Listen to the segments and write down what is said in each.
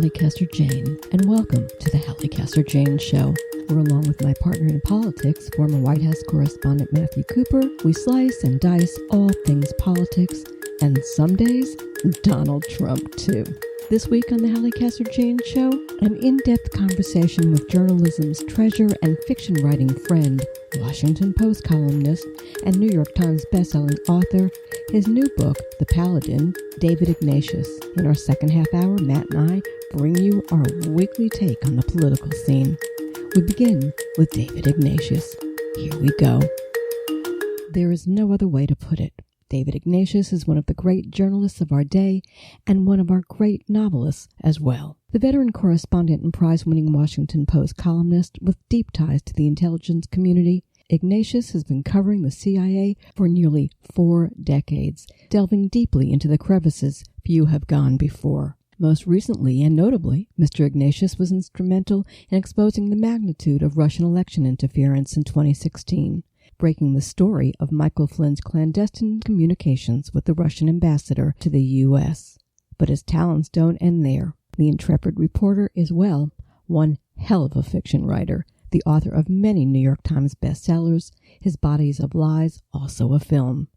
Halli Casser-Jayne, and welcome to the Halli Casser-Jayne Show, where along with my partner in politics, former White House correspondent Matthew Cooper, we slice and dice all things politics, and some days, Donald Trump too. This week on the Halli Casser-Jayne Show, an in-depth conversation with journalism's treasure and fiction writing friend, Washington Post columnist, and New York Times bestselling author, his new book, The PALADIN, David Ignatius. In our second half hour, Matt and I bring you our weekly take on the political scene. We begin with David Ignatius. Here we go. There is no other way to put it. David Ignatius is one of the great journalists of our day and one of our great novelists as well. The veteran correspondent and prize-winning Washington Post columnist with deep ties to the intelligence community, Ignatius has been covering the CIA for nearly 4 decades, delving deeply into the crevices few have gone before. Most recently and notably, Mr. Ignatius was instrumental in exposing the magnitude of Russian election interference in 2016. Breaking the story of Michael Flynn's clandestine communications with the Russian ambassador to the U.S. But his talents don't end there. The intrepid reporter is, well, one hell of a fiction writer, the author of many New York Times bestsellers, his Bodies of Lies also a film.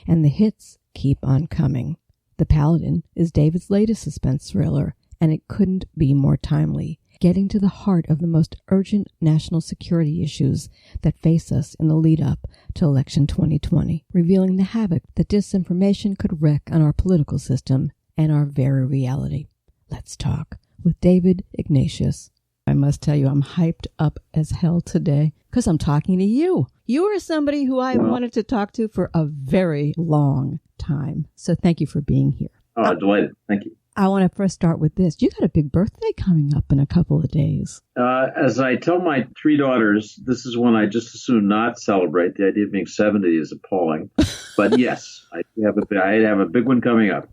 And the hits keep on coming. The PALADIN is David's latest suspense thriller, and it couldn't be more timely, getting to the heart of the most urgent national security issues that face us in the lead-up to election 2020, revealing the havoc that disinformation could wreak on our political system and our very reality. Let's talk with David Ignatius. I must tell you, I'm hyped up as hell today because I'm talking to you. You are somebody who I wanted to talk to for a very long time. So thank you for being here. Oh, delighted. Thank you. I want to first start with this. You got a big birthday coming up in a couple of days. As I tell my 3 daughters, this is one I just as soon not celebrate. The idea of being 70 is appalling. But yes, I have a big one coming up.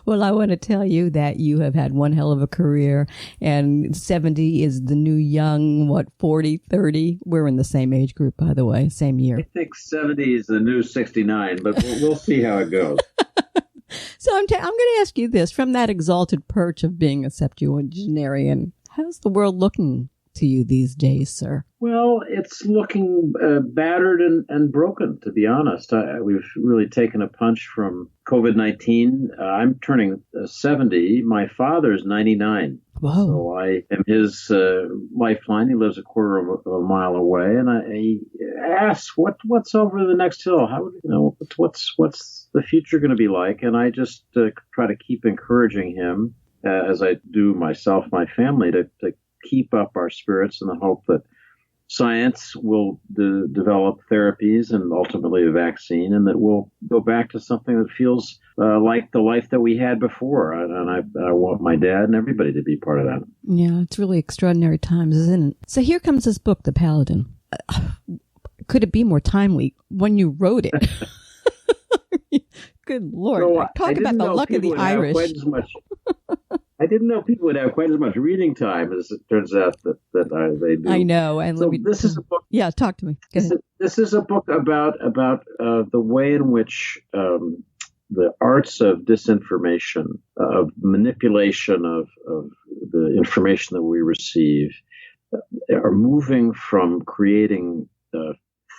Well, I want to tell you that you have had one hell of a career, and 70 is the new young, 40, 30? We're in the same age group, by the way, same year. I think 70 is the new 69, but we'll see how it goes. So I'm going to ask you this, from that exalted perch of being a septuagenarian, how's the world looking to you these days, sir? Well, it's looking battered and broken, to be honest. We've really taken a punch from COVID-19. I'm turning 70. My father's 99. Whoa. So I am his lifeline. He lives a quarter of a mile away. And I asked, what's over the next hill? What's the future going to be like? And I just try to keep encouraging him, as I do myself, my family, to keep up our spirits in the hope that science will develop therapies and ultimately a vaccine, and that we'll go back to something that feels like the life that we had before. And I want my dad and everybody to be part of that. Yeah, it's really extraordinary times, isn't it? So here comes this book, The PALADIN. Could it be more timely when you wrote it? Good Lord. So, talk about the luck of the Irish. I didn't know people would have quite as much reading time as it turns out that they do. I know. And so this is a book. Yeah, talk to me. This is a book about the way in which the arts of disinformation, of manipulation of the information that we receive, are moving from creating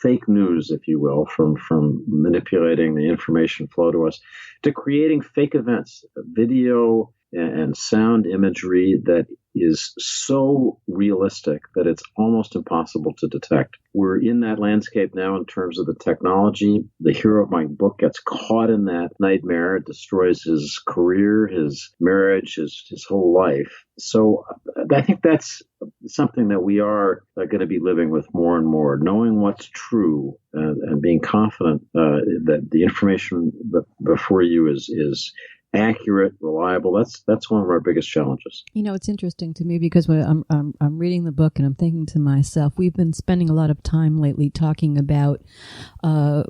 fake news, if you will, from manipulating the information flow to us, to creating fake events, video and sound imagery that is so realistic that it's almost impossible to detect. We're in that landscape now in terms of the technology. The hero of my book gets caught in that nightmare. It destroys his career, his marriage, his whole life. So I think that's something that we are going to be living with more and more, knowing what's true and being confident that the information before you is accurate, reliable. That's one of our biggest challenges. You know, it's interesting to me because when I'm reading the book and I'm thinking to myself, we've been spending a lot of time lately talking about, the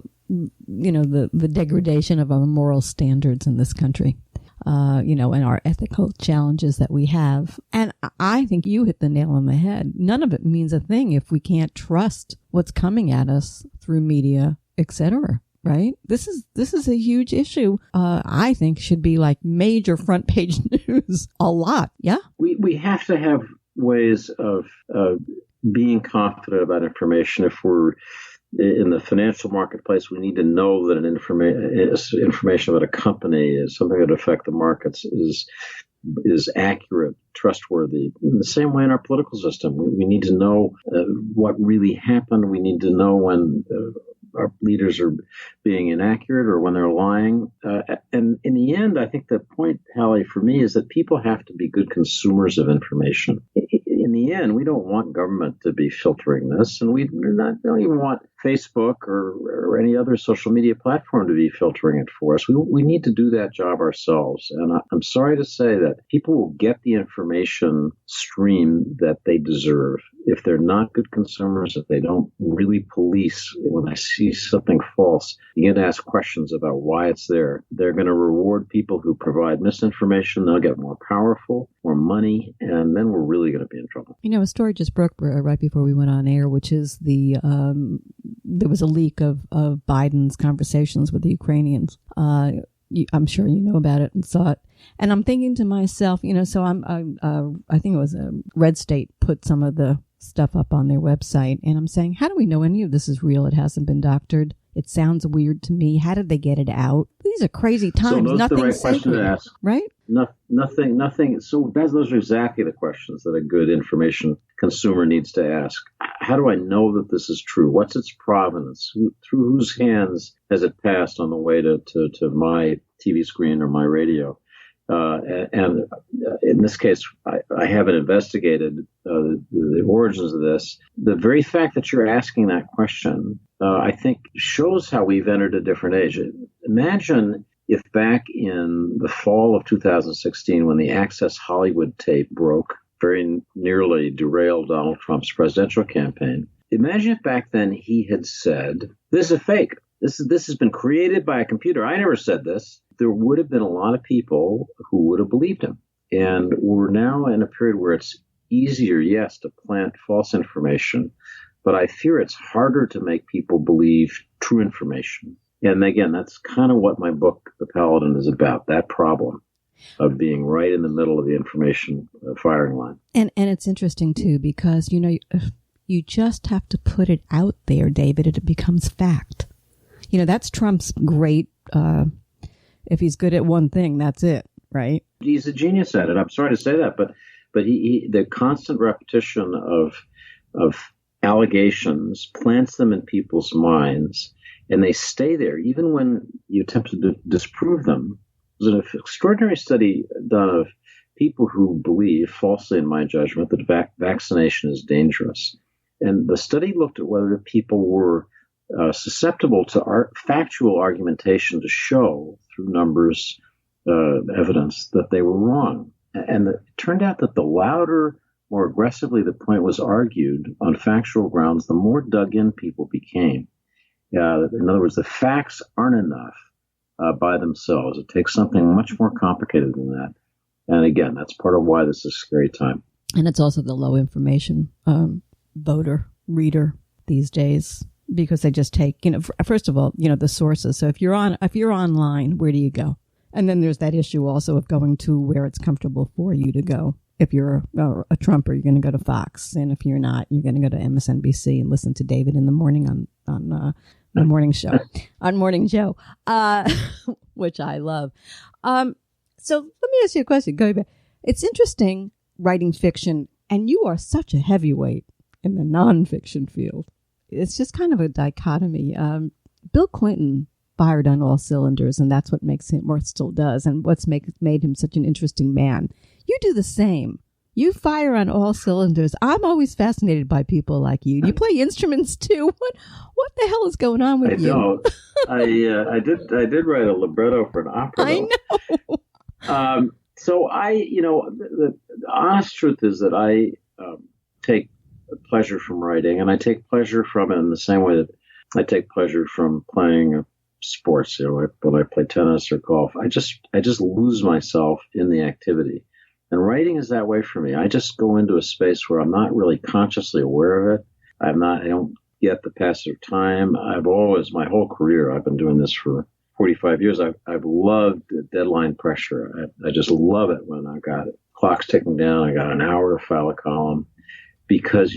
degradation of our moral standards in this country. And our ethical challenges that we have. And I think you hit the nail on the head. None of it means a thing if we can't trust what's coming at us through media, etc. right? This is a huge issue. I think should be like major front page news a lot. Yeah. We have to have ways of being confident about information. If we're in the financial marketplace, we need to know that information about a company is something that affects the markets is accurate, trustworthy. In the same way in our political system, we need to know what really happened. We need to know when our leaders are being inaccurate or when they're lying. And in the end, I think the point, Halli, for me is that people have to be good consumers of information. In the end, we don't want government to be filtering this, and we don't even want Facebook or any other social media platform to be filtering it for us. We need to do that job ourselves. And I'm sorry to say that people will get the information stream that they deserve if they're not good consumers, if they don't really police when they see something false, begin to ask questions about why it's there. They're going to reward people who provide misinformation. They'll get more powerful, more money, and then we're really going to be in trouble. You know, a story just broke right before we went on air, which is there was a leak of Biden's conversations with the Ukrainians. I'm sure you know about it and saw it. And I'm thinking to myself, so I think it was Red State put some of the stuff up on their website, and I'm saying, how do we know any of this is real? It hasn't been doctored. It sounds weird to me. How did they get it out? These are crazy times. So that's the right sacred, question to ask, right? Nothing. So those are exactly the questions that a good information consumer needs to ask. How do I know that this is true? What's its provenance? Through whose hands has it passed on the way to my TV screen or my radio? And in this case, I haven't investigated the origins of this. The very fact that you're asking that question, I think, shows how we've entered a different age. Imagine if back in the fall of 2016, when the Access Hollywood tape broke, very nearly derailed Donald Trump's presidential campaign. Imagine if back then he had said, "This is a fake. This has been created by a computer. I never said this." There would have been a lot of people who would have believed him. And we're now in a period where it's easier, yes, to plant false information, but I fear it's harder to make people believe true information. And again, that's kind of what my book, The Paladin, is about, that problem of being right in the middle of the information firing line. And it's interesting, too, because, you just have to put it out there, David, and it becomes fact. That's Trump's great... if he's good at one thing, that's it, right? He's a genius at it. I'm sorry to say that, but he the constant repetition of allegations plants them in people's minds, and they stay there even when you attempt to disprove them. There's an extraordinary study done of people who believe, falsely in my judgment, that vaccination is dangerous. And the study looked at whether people were susceptible to factual argumentation to show through numbers, evidence that they were wrong. And it turned out that the louder, more aggressively the point was argued on factual grounds, the more dug in people became. In other words, the facts aren't enough by themselves. It takes something much more complicated than that. And again, that's part of why this is a scary time. And it's also the low information voter, reader these days, because they just take, first of all, the sources. So if you're online, where do you go? And then there's that issue also of going to where it's comfortable for you to go. If you're a Trumper, you're going to go to Fox. And if you're not, you're going to go to MSNBC and listen to David in the morning on the morning show, Morning Joe, which I love. So let me ask you a question. Go back. It's interesting writing fiction, and you are such a heavyweight in the nonfiction field. It's just kind of a dichotomy. Bill Clinton fired on all cylinders, and that's what makes him, or still does, and what's made him such an interesting man. You do the same. You fire on all cylinders. I'm always fascinated by people like you. You play instruments too. What the hell is going on with you? I did write a libretto for an opera. I know. So the honest truth is that I take pleasure from writing, and I take pleasure from it in the same way that I take pleasure from playing sports. When I play tennis or golf, I just lose myself in the activity. And writing is that way for me. I just go into a space where I'm not really consciously aware of it. I don't get the passage of time. I've always, my whole career, I've been doing this for 45 years. I've loved deadline pressure. I just love it when I got it. Clock's ticking down. I got an hour to file a column, because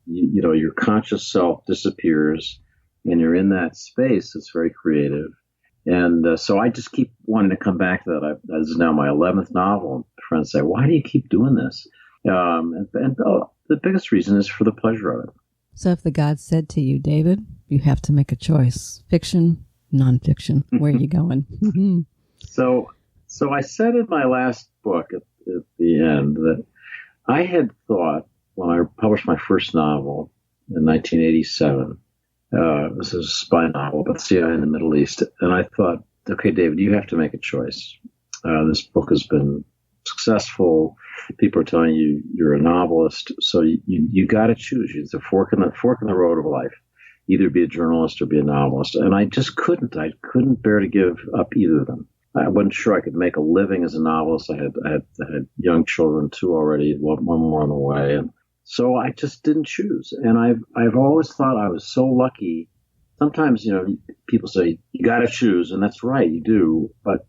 your conscious self disappears and you're in that space. It's very creative. And so I just keep wanting to come back to that. This is now my 11th novel. And friends say, why do you keep doing this? The biggest reason is for the pleasure of it. So if the God said to you, David, you have to make a choice, fiction, nonfiction, where are you going? So I said in my last book at the end that I had thought, when I published my first novel in 1987, this is a spy novel, but CIA in the Middle East. And I thought, okay, David, you have to make a choice. This book has been successful. People are telling you you're a novelist. So you got to choose. It's a fork in the road of life. Either be a journalist or be a novelist. And I just couldn't. I couldn't bear to give up either of them. I wasn't sure I could make a living as a novelist. I had young children, 2 already, one more on the way. And so I just didn't choose. And I've always thought I was so lucky. Sometimes, people say, you got to choose. And that's right, you do. But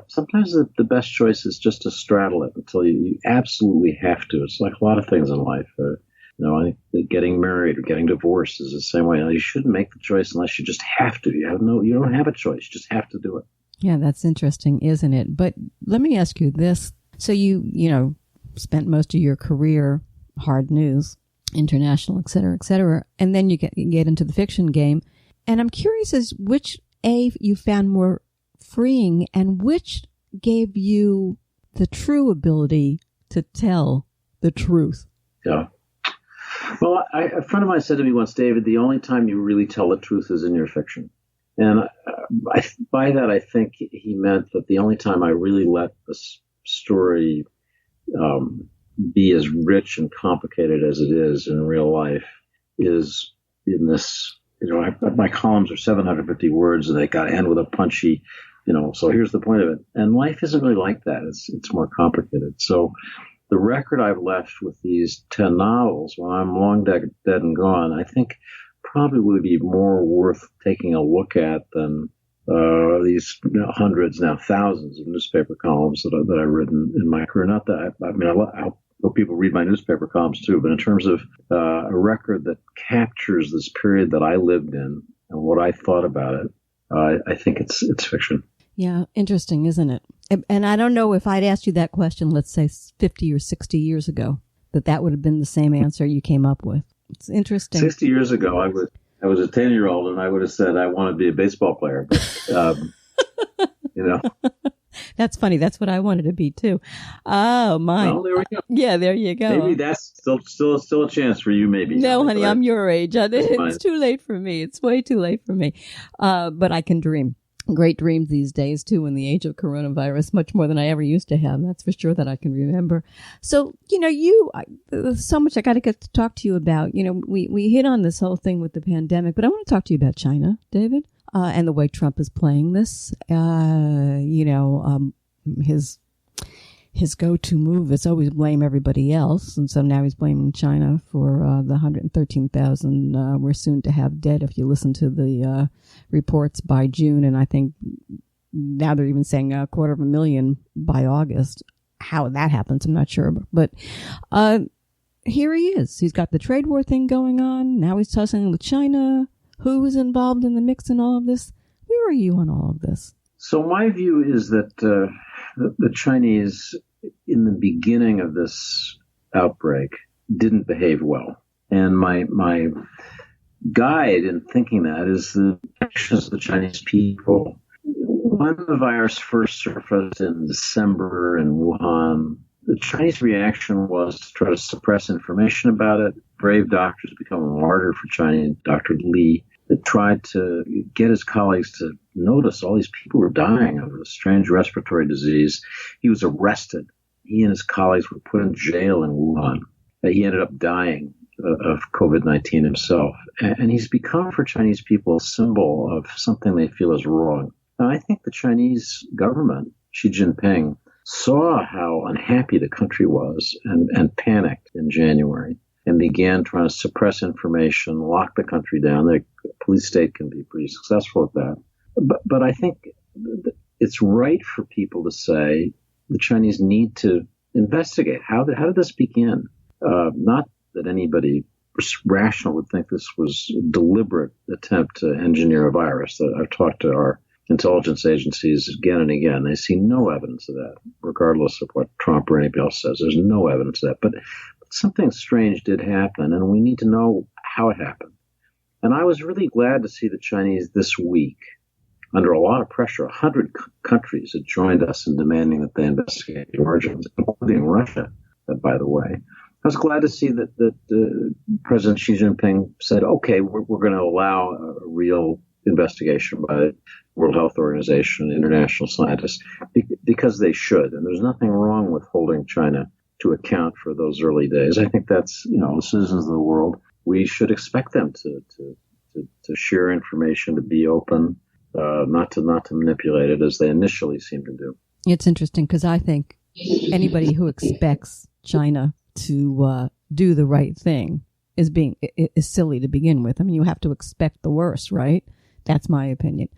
sometimes the best choice is just to straddle it until you absolutely have to. It's like a lot of things in life. I think that getting married or getting divorced is the same way. You shouldn't make the choice unless you just have to. You don't have a choice. You just have to do it. Yeah, that's interesting, isn't it? But let me ask you this. So you spent most of your career, hard news, international, et cetera, and then you get into the fiction game. And I'm curious as which you found more freeing and which gave you the true ability to tell the truth. Yeah. Well, a friend of mine said to me once, David, the only time you really tell the truth is in your fiction. And by that, I think he meant that the only time I really let the story be as rich and complicated as it is in real life is in this, my columns are 750 words and they got to end with a punchy, so here's the point of it. And life isn't really like that. It's more complicated. So the record I've left with these 10 novels, when I'm long dead and gone, I think probably would be more worth taking a look at than these hundreds, now thousands of newspaper columns that I've written in my career. Not that I hope people read my newspaper columns too, but in terms of a record that captures this period that I lived in and what I thought about it, I think it's fiction. Yeah, interesting, isn't it? And I don't know if I'd asked you that question, let's say 50 or 60 years ago, that would have been the same answer you came up with. It's interesting. 60 years ago, I was a 10-year-old and I would have said I want to be a baseball player. But, That's funny. That's what I wanted to be too. Oh, my. Well, there we go. Yeah, there you go. Maybe that's still a chance for you, maybe. No, honey, I'm your age. It's too late for me. It's way too late for me. But I can dream. Great dreams these days, too, in the age of coronavirus, much more than I ever used to have. That's for sure that I can remember. So, so much I got to get to talk to you about. We hit on this whole thing with the pandemic, but I want to talk to you about China, David, and the way Trump is playing this. His go-to move is always blame everybody else. And so now he's blaming China for the 113,000 we're soon to have dead if you listen to the reports by June. And I think now they're even saying 250,000 by August. How that happens, I'm not sure. But here he is. He's got the trade war thing going on. Now he's tussling with China. Who is involved in the mix in all of this? Where are you on all of this? So my view is that the Chinese, in the beginning of this outbreak, didn't behave well. And my guide in thinking that is the actions of the Chinese people. When the virus first surfaced in December in Wuhan, the Chinese reaction was to try to suppress information about it. Brave doctors become a martyr for China. Dr. Li that tried to get his colleagues to notice all these people were dying of a strange respiratory disease. He was arrested. He and his colleagues were put in jail in Wuhan. He ended up dying of COVID-19 himself. And he's become for Chinese people a symbol of something they feel is wrong. And I think the Chinese government, Xi Jinping, saw how unhappy the country was and panicked in January. and began trying to suppress information, lock the country down. The police state can be pretty successful at that. But I think it's right for people to say the Chinese need to investigate. How did this begin? Not that anybody rational would think this was a deliberate attempt to engineer a virus. I've talked to our intelligence agencies again and again. They see no evidence of that, regardless of what Trump or anybody else says. There's no evidence of that. But something strange did happen, and we need to know how it happened. And I was really glad to see the Chinese this week, under a lot of pressure. 100 countries had joined us in demanding that they investigate the origins, including Russia, by the way. I was glad to see that President Xi Jinping said, okay, we're going to allow a real investigation by the World Health Organization, international scientists, because they should. And there's nothing wrong with holding China to account for those early days. I think that's, the citizens of the world, we should expect them to share information, to be open, not to manipulate it as they initially seem to do. It's interesting because I think anybody who expects China to do the right thing is silly to begin with. I mean, you have to expect the worst, right? That's my opinion.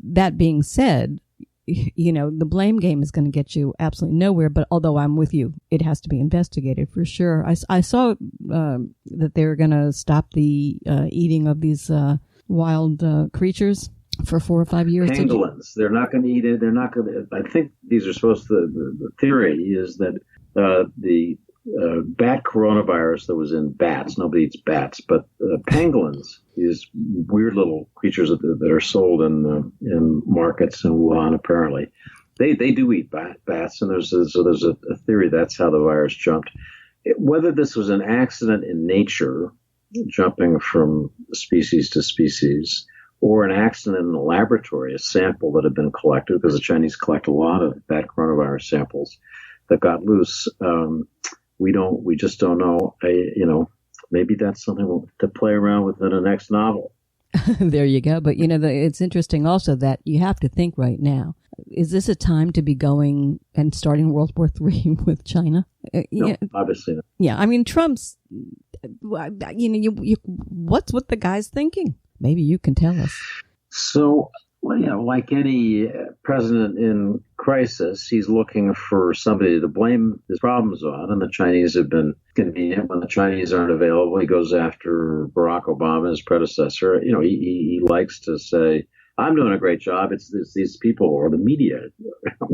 That being said, the blame game is going to get you absolutely nowhere. But although I'm with you, it has to be investigated for sure. I saw that they were going to stop the eating of these wild creatures for 4 or 5 years. Pangolins. They're not going to eat it. They're not going to. I think these are supposed to. The theory is that the bat coronavirus that was in bats. Nobody eats bats, but pangolins, these weird little creatures that are sold in markets in Wuhan, apparently, they do eat bats, and there's a theory that's how the virus jumped. Whether this was an accident in nature, jumping from species to species, or an accident in the laboratory, a sample that had been collected, because the Chinese collect a lot of bat coronavirus samples that got loose. We just don't know. Maybe that's something to play around with in the next novel. There you go. But, it's interesting also that you have to think right now, is this a time to be going and starting World War III with China? No, obviously not. Yeah. I mean, Trump's, what's what the guy's thinking? Maybe you can tell us. So, like any president in crisis, he's looking for somebody to blame his problems on, and the Chinese have been convenient. When the Chinese aren't available, he goes after Barack Obama, his predecessor. He likes to say, I'm doing a great job. It's these people, or the media,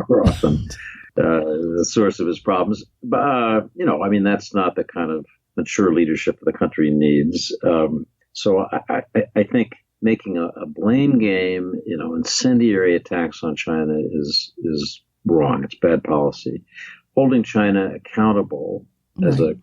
more often the source of his problems. But, that's not the kind of mature leadership the country needs. So I think making a blame game, incendiary attacks on China is wrong. It's bad policy. Holding China accountable as a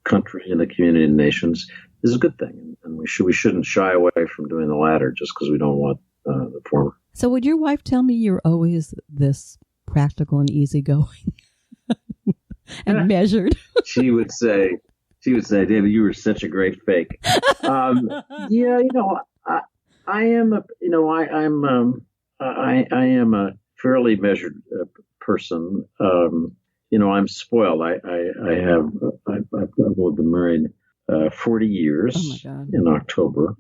country in the community of nations is a good thing, and we shouldn't shy away from doing the latter just because we don't want the former. So, would your wife tell me you're always this practical and easygoing and measured? She would say, David, you were such a great fake. I am a fairly measured person. I'm spoiled. I've only been married 40 years in October,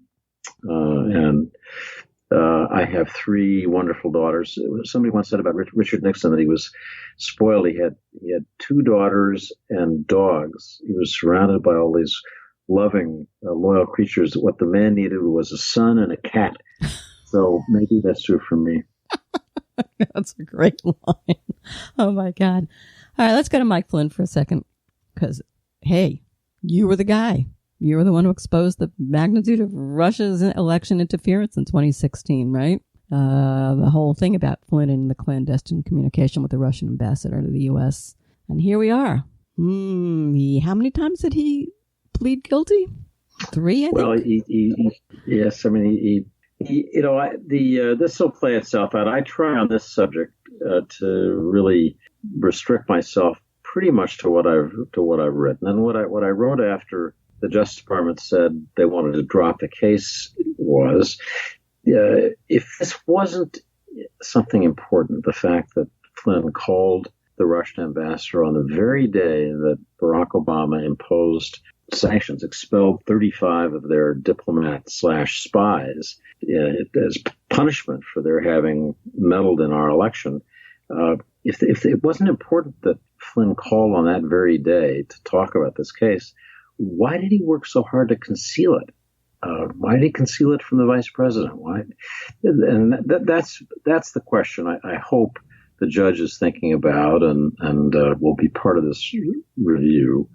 and I have 3 wonderful daughters. Somebody once said about Richard Nixon that he was spoiled. He had 2 daughters and dogs. He was surrounded by all these loving, loyal creatures. What the man needed was a son and a cat. So maybe that's true for me. That's a great line. Oh, my God. All right, let's go to Mike Flynn for a second. Because, hey, you were the guy. You were the one who exposed the magnitude of Russia's election interference in 2016, right? The whole thing about Flynn and the clandestine communication with the Russian ambassador to the U.S. And here we are. How many times did he plead guilty? 3, I think. Well, yes. I mean, this will play itself out. I try on this subject to really restrict myself pretty much to what I've written, and what I wrote after the Justice Department said they wanted to drop the case was, if this wasn't something important, the fact that Flynn called the Russian ambassador on the very day that Barack Obama imposed sanctions, expelled 35 of their diplomats/spies as punishment for their having meddled in our election. If it wasn't important that Flynn called on that very day to talk about this case, why did he work so hard to conceal it? Why did he conceal it from the vice president? Why? And that's the question I hope the judge is thinking about and will be part of this review.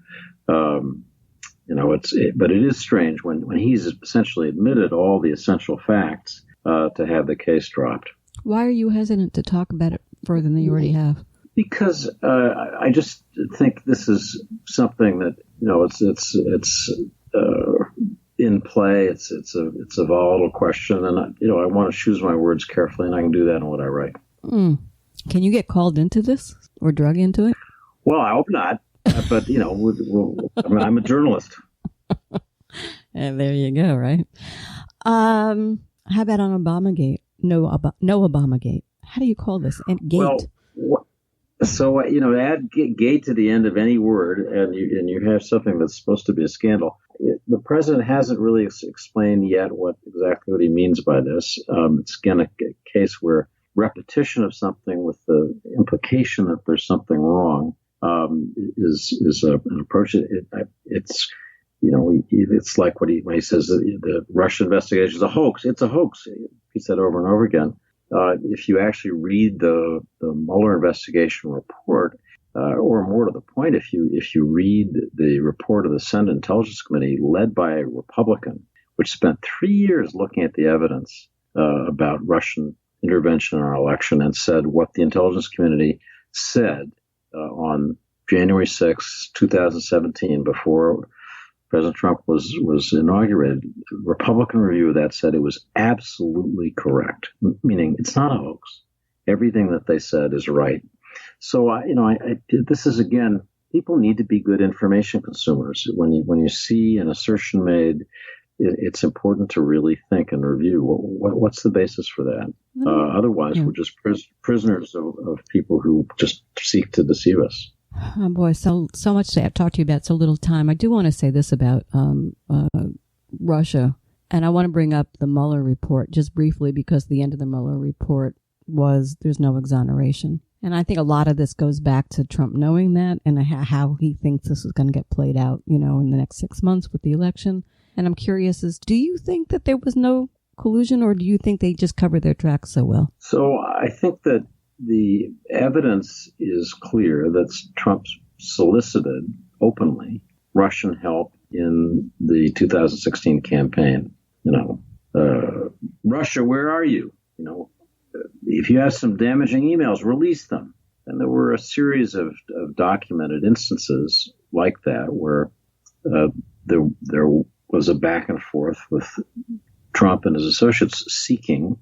But it is strange when he's essentially admitted all the essential facts to have the case dropped. Why are you hesitant to talk about it further than you already have? Because I just think this is something that it's in play. It's a volatile question, and I want to choose my words carefully, and I can do that in what I write. Can you get called into this or drug into it? Well, I hope not. But I'm a journalist. And there you go. Right. How about on Obamagate? No Obamagate. How do you call this? And gate. Well, so add gate to the end of any word, and you have something that's supposed to be a scandal. The president hasn't really explained yet exactly what he means by this. It's again a case where repetition of something with the implication that there's something wrong is an approach. It's like when he says the Russian investigation is a hoax. It's a hoax. He said over and over again. If you actually read the Mueller investigation report, or more to the point, if you read the report of the Senate Intelligence Committee led by a Republican, which spent 3 years looking at the evidence about Russian intervention in our election and said what the intelligence community said on January 6, 2017, before President Trump was inaugurated, Republican review of that said it was absolutely correct, meaning it's not a hoax. Everything that they said is right. So, this is, again, people need to be good information consumers. When you see an assertion made, it's important to really think and review what's the basis for that. Otherwise, we're just prisoners of people who just seek to deceive us. Oh boy, so much to talk to you about, so little time. I do want to say this about Russia, and I want to bring up the Mueller report just briefly, because the end of the Mueller report was there's no exoneration. And I think a lot of this goes back to Trump knowing that and how he thinks this is going to get played out, in the next 6 months with the election. And I'm curious, do you think that there was no collusion, or do you think they just covered their tracks so well? So I think that the evidence is clear that Trump solicited openly Russian help in the 2016 campaign. Russia, where are you? If you have some damaging emails, release them. And there were a series of documented instances like that where there was a back and forth with Trump and his associates seeking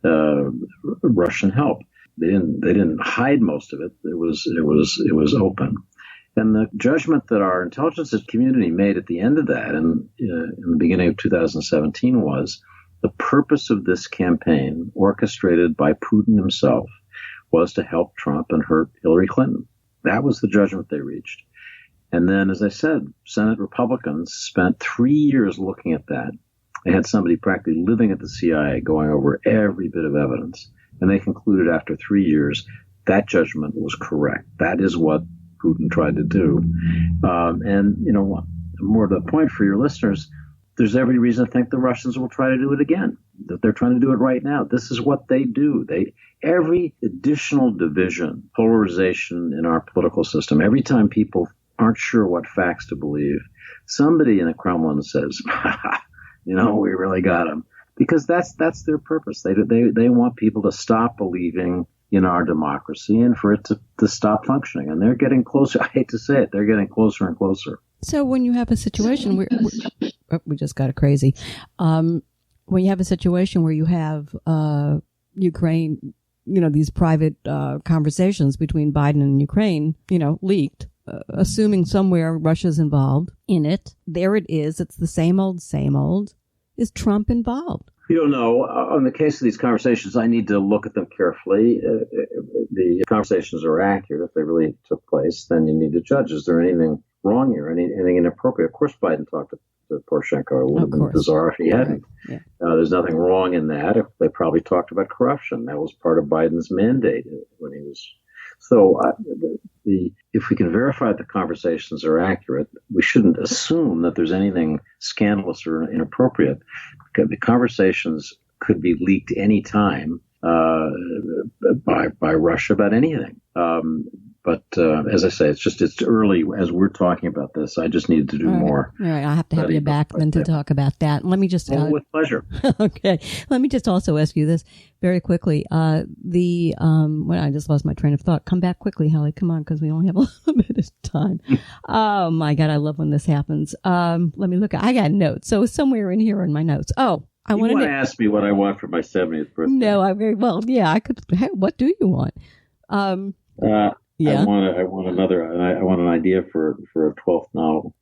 Russian help. They didn't hide most of it. It was open. And the judgment that our intelligence community made at the end of that, and in the beginning of 2017, was the purpose of this campaign, orchestrated by Putin himself, was to help Trump and hurt Hillary Clinton. That was the judgment they reached. And then, as I said, Senate Republicans spent 3 years looking at that. They had somebody practically living at the CIA going over every bit of evidence. And they concluded after 3 years that judgment was correct. That is what Putin tried to do. More to the point for your listeners, there's every reason to think the Russians will try to do it again, that they're trying to do it right now. This is what they do. Every additional division, polarization in our political system, every time people aren't sure what facts to believe, somebody in the Kremlin says, we really got them. Because that's their purpose. They want people to stop believing in our democracy and for it to stop functioning. And they're getting closer. I hate to say it. They're getting closer and closer. So when you have a situation where we just got it crazy, when you have a situation where you have Ukraine, these private conversations between Biden and Ukraine, leaked, assuming somewhere Russia's involved in it, there it is. It's the same old, same old. Is Trump involved? You don't know. On the case of these conversations, I need to look at them carefully. The conversations are accurate. If they really took place, then you need to judge. Is there anything wrong here, anything inappropriate. Of course, Biden talked to Poroshenko. It would have been bizarre if he hadn't. Yeah. There's nothing wrong in that. If they probably talked about corruption. That was part of Biden's mandate when he was. So if we can verify that the conversations are accurate, we shouldn't assume that there's anything scandalous or inappropriate. The conversations could be leaked any time by Russia about anything. But as I say, it's early as we're talking about this. I just needed to do more. All right, I'll have to have you back then to talk about that. Let me just with pleasure. Okay, let me just also ask you this very quickly. I just lost my train of thought. Come back quickly, Halli. Come on, because we only have a little bit of time. Oh my God, I love when this happens. Let me look. I got notes. So somewhere in here in my notes. Oh. You want to ask me what I want for my 70th birthday? No, I very well. Yeah, I could. Hey, what do you want? Yeah. I want an idea for a 12th novel.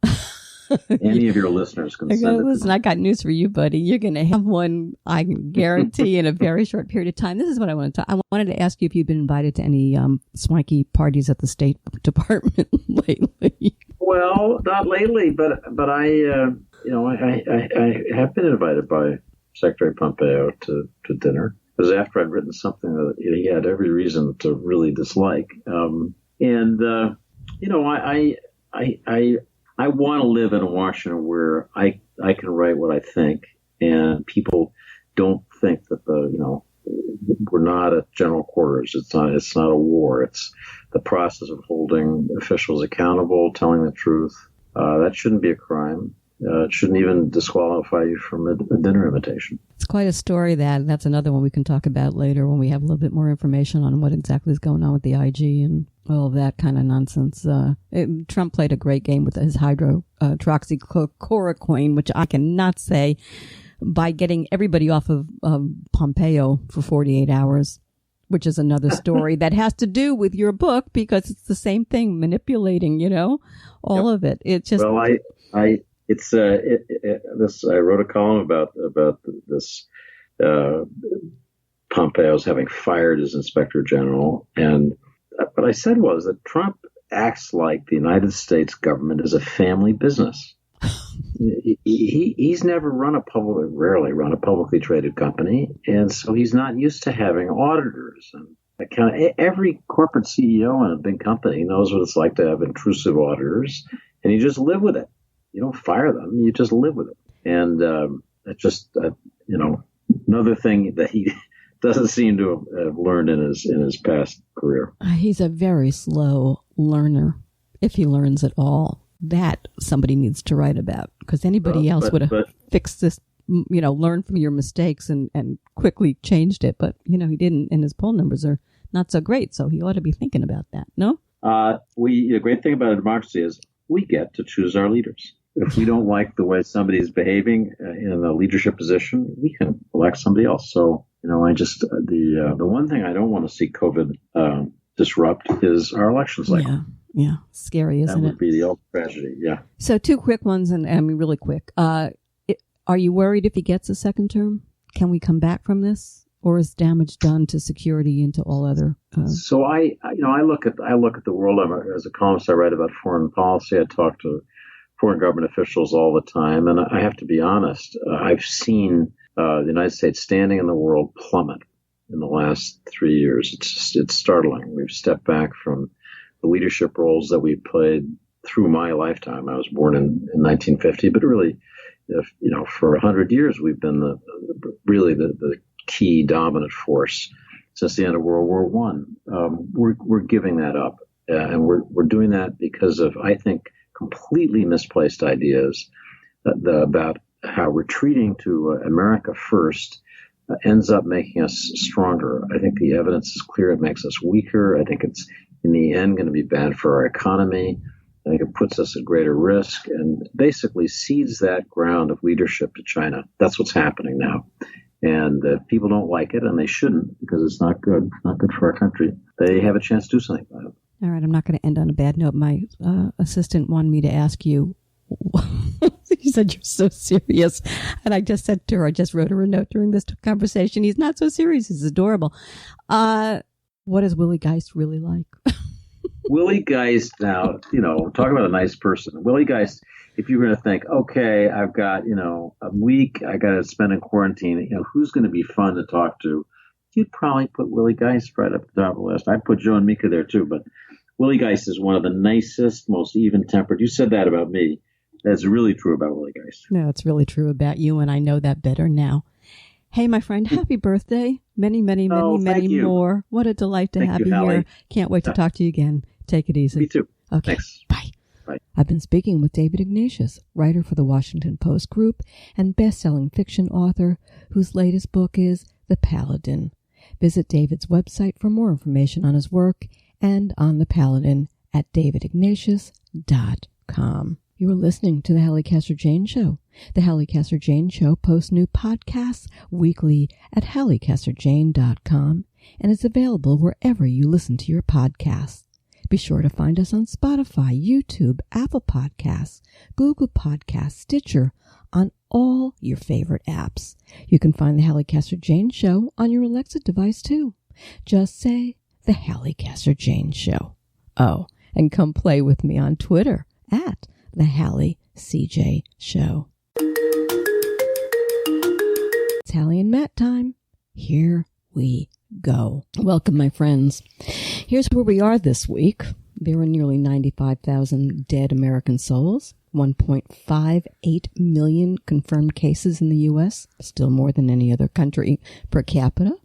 Any of your listeners can send it. Listen, I got news for you, buddy. You're going to have one, I can guarantee, in a very short period of time. This is what I want to talk. I wanted to ask you if you've been invited to any swanky parties at the State Department lately. Well, not lately, but I have been invited by Secretary Pompeo to dinner. It was after I'd written something that he had every reason to really dislike. I want to live in a Washington where I can write what I think, and people don't think that we're not at general quarters. It's not a war. It's the process of holding officials accountable, telling the truth. That shouldn't be a crime. It shouldn't even disqualify you from a dinner invitation. It's quite a story. That's another one we can talk about later when we have a little bit more information on what exactly is going on with the IG and all of that kind of nonsense. Trump played a great game with his hydroxychloroquine, which I cannot say, by getting everybody off of Pompeo for 48 hours, which is another story that has to do with your book because it's the same thing, manipulating, all of it. It's just... Well, I wrote a column about this Pompeo's having fired his inspector general, and what I said was that Trump acts like the United States government is a family business. He's never rarely run a publicly traded company, and so he's not used to having auditors and every corporate CEO in a big company knows what it's like to have intrusive auditors, and you just live with it. You don't fire them; you just live with it. And it's just another thing that he doesn't seem to have learned in his past career. He's a very slow learner, if he learns at all. That somebody needs to write about, because anybody else would have fixed this. Learned from your mistakes and quickly changed it. But he didn't, and his poll numbers are not so great. So he ought to be thinking about that. No. The great thing about a democracy is we get to choose our leaders. If we don't like the way somebody is behaving in a leadership position, we can elect somebody else. So, the one thing I don't want to see COVID disrupt is our election cycle. Yeah. Scary, isn't it? That would be the ultimate tragedy. Yeah. So 2 quick ones, and I mean, really quick. Are you worried if he gets a second term? Can we come back from this? Or is damage done to security and to all other? So I look at the world as a columnist. I write about foreign policy. I talk to foreign government officials all the time, and I have to be honest. I've seen the United States standing in the world plummet in the last 3 years. It's startling. We've stepped back from the leadership roles that we played through my lifetime. I was born in 1950, but really, for 100 years we've been the key dominant force since the end of World War One. We're giving that up, and we're doing that because of, I think, completely misplaced ideas about how retreating to America first ends up making us stronger. I think the evidence is clear. It makes us weaker. I think it's in the end going to be bad for our economy. I think it puts us at greater risk and basically cedes that ground of leadership to China. That's what's happening now. And people don't like it, and they shouldn't, because it's not good. It's not good for our country. They have a chance to do something about it. All right, I'm not going to end on a bad note. My assistant wanted me to ask you. She said, you're so serious. And I just said to her, I just wrote her a note during this conversation. He's not so serious. He's adorable. What is Willie Geist really like? Willie Geist now, talk about a nice person. Willie Geist, if you're going to think, okay, I've got, a week I got to spend in quarantine, who's going to be fun to talk to? You'd probably put Willie Geist right up the top of the list. I'd put Joe and Mika there too, but Willie Geist is one of the nicest, most even-tempered. You said that about me. That's really true about Willie Geist. No, it's really true about you, and I know that better now. Hey, my friend, happy birthday. Many more. What a delight to have you here. Can't wait to talk to you again. Take it easy. Me too. Okay. Thanks. Bye. Bye. I've been speaking with David Ignatius, writer for the Washington Post Group and best-selling fiction author whose latest book is The PALADIN. Visit David's website for more information on his work and on the PALADIN at davidignatius.com. You are listening to the Halli Casser-Jayne Show. The Halli Casser-Jayne Show posts new podcasts weekly at hallicasserjayne.com and is available wherever you listen to your podcasts. Be sure to find us on Spotify, YouTube, Apple Podcasts, Google Podcasts, Stitcher, on all your favorite apps. You can find the Halli Casser-Jayne Show on your Alexa device too. Just say the Halli Casser-Jayne Show. Oh, and come play with me on Twitter at the Halli CJ Show. It's Halli and Matt time. Here we go. Welcome, my friends. Here's where we are this week. There are nearly 95,000 dead American souls, 1.58 million confirmed cases in the U.S., still more than any other country per capita.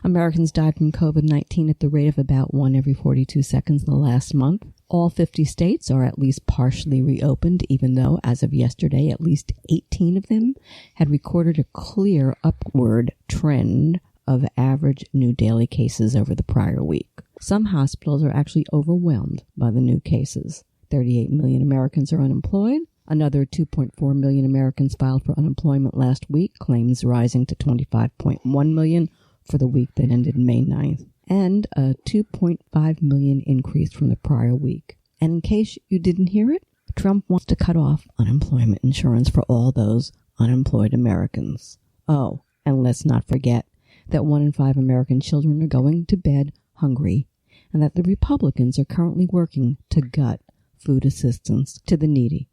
Americans died from COVID-19 at the rate of about 1 every 42 seconds in the last month. All 50 states are at least partially reopened, even though, as of yesterday, at least 18 of them had recorded a clear upward trend of average new daily cases over the prior week. Some hospitals are actually overwhelmed by the new cases. 38 million Americans are unemployed. Another 2.4 million Americans filed for unemployment last week, claims rising to 25.1 million for the week that ended May 9th, and a 2.5 million increase from the prior week. And in case you didn't hear it, Trump wants to cut off unemployment insurance for all those unemployed Americans. Oh, and let's not forget that 1 in 5 American children are going to bed hungry, and that the Republicans are currently working to gut food assistance to the needy.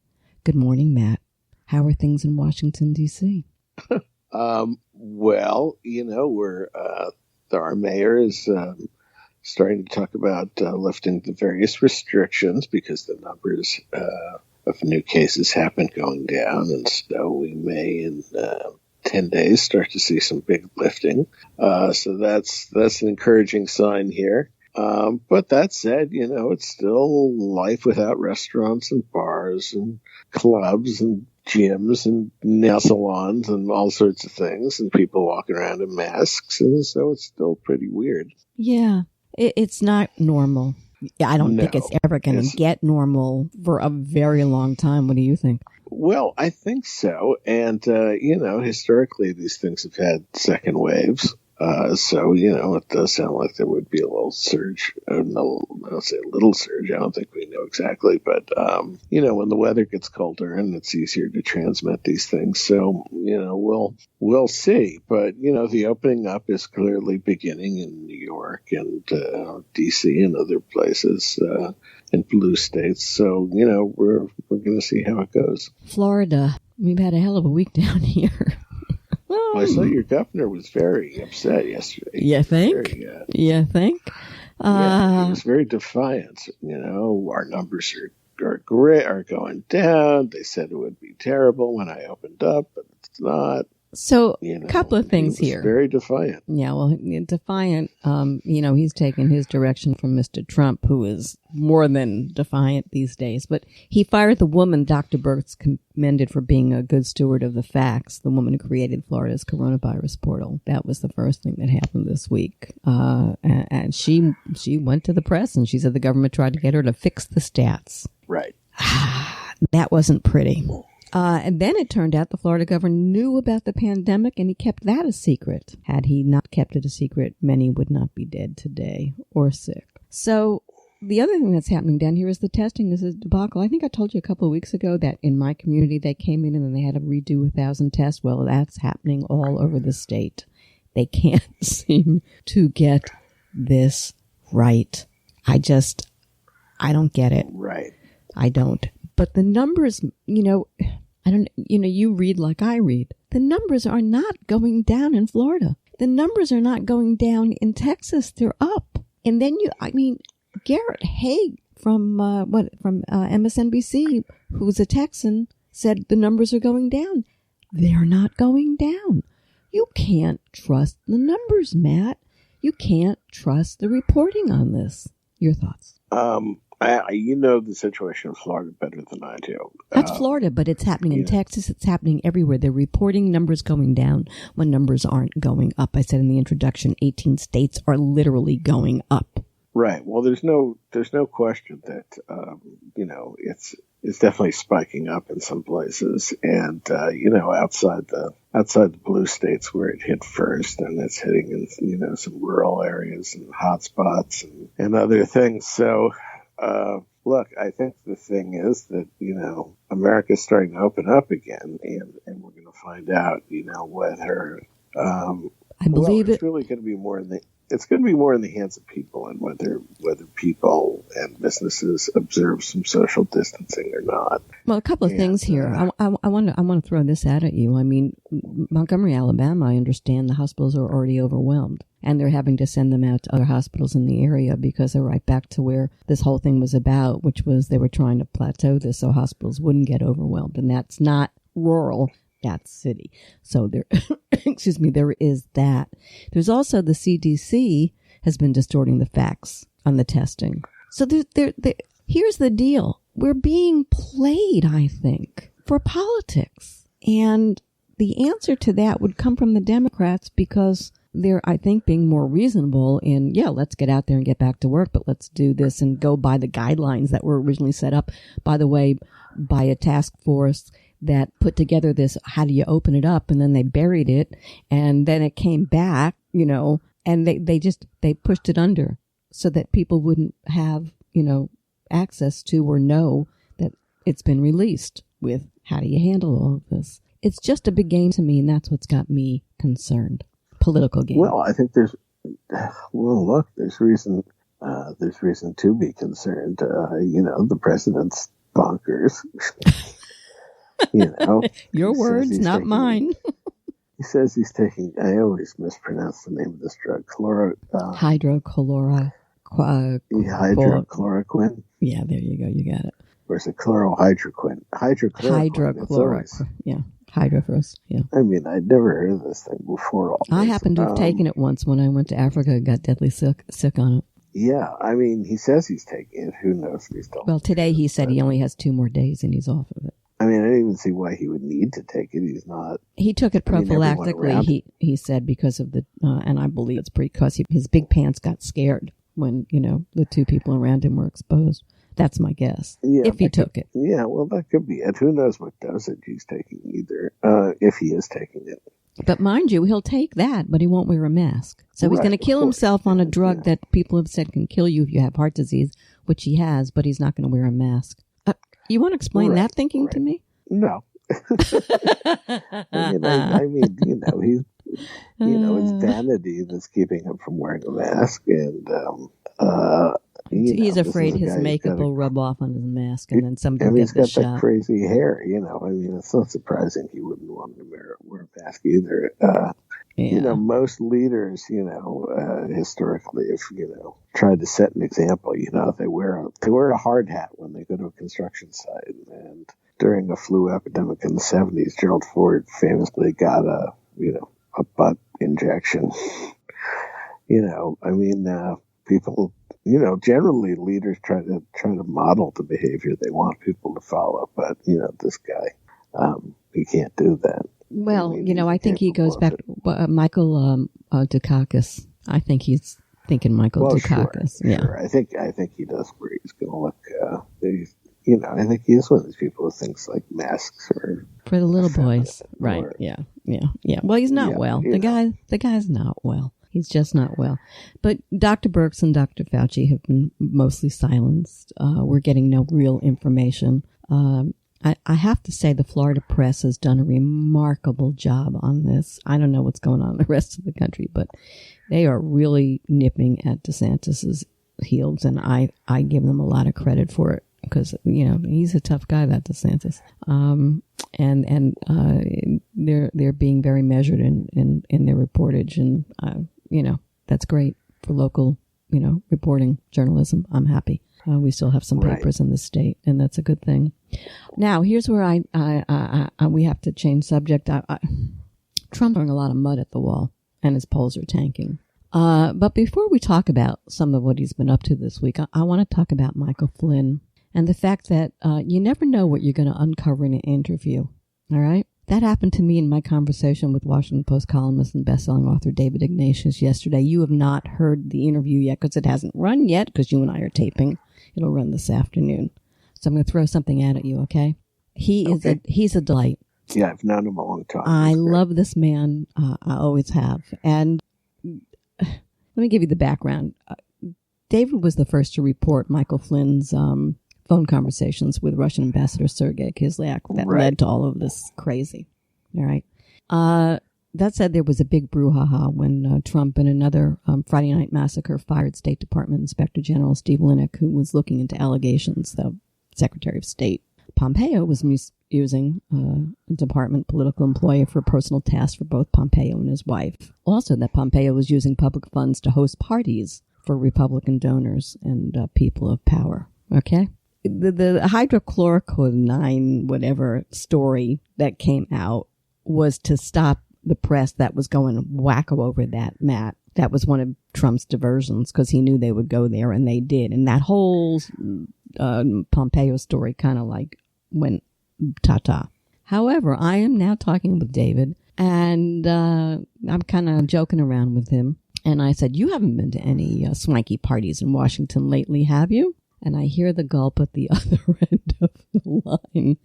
Good morning, Matt. How are things in Washington, D.C.? Well, our mayor is starting to talk about lifting the various restrictions because the numbers of new cases have been going down, and so we may in 10 days start to see some big lifting. So that's an encouraging sign here. But that said, it's still life without restaurants and bars and clubs and gyms and nail salons and all sorts of things, and people walking around in masks, and so it's still pretty weird. Yeah, it's not normal. I don't think it's ever going to get normal for a very long time. What do you think? Well, I think so. And, historically, these things have had second waves. So, it does sound like there would be a little surge. I'll say a little surge. I don't think we know exactly. But, when the weather gets colder and it's easier to transmit these things. So, we'll see. But, the opening up is clearly beginning in New York and D.C. and other places in blue states. So, we're going to see how it goes. Florida, we've had a hell of a week down here. Well, I saw your governor was very upset yesterday. You think? You think? Yeah, he was very defiant. Our numbers are great, are going down. They said it would be terrible when I opened up, but it's not. So, a couple of things here. Very defiant. Yeah, well, defiant, he's taken his direction from Mr. Trump, who is more than defiant these days. But he fired the woman Dr. Birx commended for being a good steward of the facts, the woman who created Florida's coronavirus portal. That was the first thing that happened this week. And she went to the press and she said the government tried to get her to fix the stats. Right. That wasn't pretty. And then it turned out the Florida governor knew about the pandemic and he kept that a secret. Had he not kept it a secret, many would not be dead today or sick. So the other thing that's happening down here is the testing. This is a debacle. I think I told you a couple of weeks ago that in my community they came in and then they had to redo 1,000 tests. Well, that's happening all over the state. They can't seem to get this right. I don't get it. Right. I don't. But the numbers, you read like I read. The numbers are not going down in Florida. The numbers are not going down in Texas. They're up. And then Garrett Haig from MSNBC, who's a Texan, said the numbers are going down. They're not going down. You can't trust the numbers, Matt. You can't trust the reporting on this. Your thoughts? The situation in Florida better than I do. That's Florida, but it's happening in Texas. It's happening everywhere. They're reporting numbers going down when numbers aren't going up. I said in the introduction, 18 states are literally going up. Right. Well, there's no question that it's definitely spiking up in some places, and outside the blue states where it hit first, and it's hitting in some rural areas and hotspots and other things. So, look, I think the thing is that America's starting to open up again, and we're going to find out whether I believe it's really going to be more in the. It's going to be more in the hands of people, and whether people and businesses observe some social distancing or not. Well, a couple of things here. I want to throw this out at you. I mean, Montgomery, Alabama, I understand the hospitals are already overwhelmed, and they're having to send them out to other hospitals in the area because they're right back to where this whole thing was about, which was they were trying to plateau this so hospitals wouldn't get overwhelmed, and that's not rural. That's city. So there, there is that. There's also the CDC has been distorting the facts on the testing. So here's the deal. We're being played, I think, for politics. And the answer to that would come from the Democrats because they're, I think, being more reasonable in, let's get out there and get back to work, but let's do this and go by the guidelines that were originally set up, by the way, by a task force that put together this, how do you open it up? And then they buried it, and then it came back, and they pushed it under so that people wouldn't have, access to or know that it's been released with how do you handle all of this? It's just a big game to me, and that's what's got me concerned. Political game. Well, I think there's reason to be concerned. The president's bonkers. Your words, not mine. He says he's taking, I always mispronounce the name of this drug, hydrochloroquine. Hydrochloroquine. Yeah, there you go. You got it. Or is it chlorohydroquine? Hydrochloroquine. Yeah. Hydro first. Yeah. I mean, I'd never heard of this thing before. I happened to have taken it once when I went to Africa and got deadly sick on it. Yeah, I mean, he says he's taking it. Who knows if he's still. Well, today he said he only has 2 more days and he's off of it. I mean, I don't even see why he would need to take it. He's not. He took it prophylactically. He said because of the, and I believe it's because his big pants got scared when the 2 people around him were exposed. That's my guess. Yeah, if he took it. Yeah, well, that could be it. Who knows what dosage he's taking either? If he is taking it. But mind you, he'll take that, but he won't wear a mask. So he's going to kill himself on a drug that people have said can kill you if you have heart disease, which he has, but he's not going to wear a mask. You want to explain that thinking to me? No. I mean, he's, it's vanity that's keeping him from wearing a mask, and he's afraid his makeup will rub off on his mask, and then somebody will get the shot. He's got that crazy hair, I mean, it's not surprising he wouldn't want to wear a mask either. Most leaders, historically, if tried to set an example, they wear a hard hat when they go to a construction site. And during a flu epidemic in the 70s, Gerald Ford famously got a butt injection. People, generally leaders try to model the behavior they want people to follow, but this guy, he can't do that. Well, I think he goes back to Michael Dukakis. I think he's thinking Michael Dukakis. Sure. Yeah, I think he does where he's going to look. I think he is one of these people who thinks like masks are for the little boys, right? Yeah. Well, he's not well. The guy's not well. He's just not well. But Dr. Birx and Dr. Fauci have been mostly silenced. We're getting no real information. I have to say the Florida press has done a remarkable job on this. I don't know what's going on in the rest of the country, but they are really nipping at DeSantis's healed, and I give them a lot of credit for it because he's a tough guy, that DeSantis, and they're being very measured in their reportage, and that's great for local reporting journalism. I'm happy. We still have some papers in the state, and that's a good thing. Now, here's where we have to change subject. Trump's throwing a lot of mud at the wall, and his polls are tanking. But before we talk about some of what he's been up to this week, I want to talk about Michael Flynn and the fact that you never know what you're going to uncover in an interview. All right? That happened to me in my conversation with Washington Post columnist and bestselling author David Ignatius yesterday. You have not heard the interview yet because it hasn't run yet because you and I are taping. It'll run this afternoon. So I'm going to throw something out at you, okay? He's a delight. Yeah, I've known him a long time. I love this man. I always have. And let me give you the background. David was the first to report Michael Flynn's phone conversations with Russian Ambassador Sergei Kislyak that led to all of this crazy. All right. That said, there was a big brouhaha when Trump and another Friday night massacre fired State Department Inspector General Steve Linick, who was looking into allegations the Secretary of State Pompeo was using a department political employee for personal tasks for both Pompeo and his wife. Also, that Pompeo was using public funds to host parties for Republican donors and people of power. Okay? The hydrochloroquine, whatever story that came out was to stop the press that was going wacko over that, Matt. That was one of Trump's diversions because he knew they would go there, and they did. And that whole Pompeo story kind of like went ta-ta. However, I am now talking with David, and I'm kind of joking around with him. And I said, you haven't been to any swanky parties in Washington lately, have you? And I hear the gulp at the other end of the line.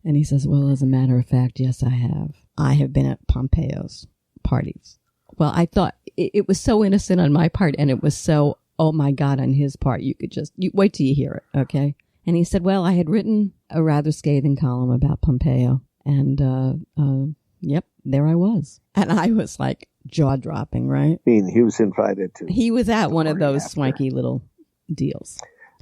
And he says, well, as a matter of fact, yes, I have. I have been at Pompeo's parties. Well, I thought it was so innocent on my part, and it was so, oh my God, on his part. You wait till you hear it, okay? And he said, well, I had written a rather scathing column about Pompeo, and yep, there I was. And I was like jaw-dropping, right? I mean, he was invited to... He was at one of those swanky little deals.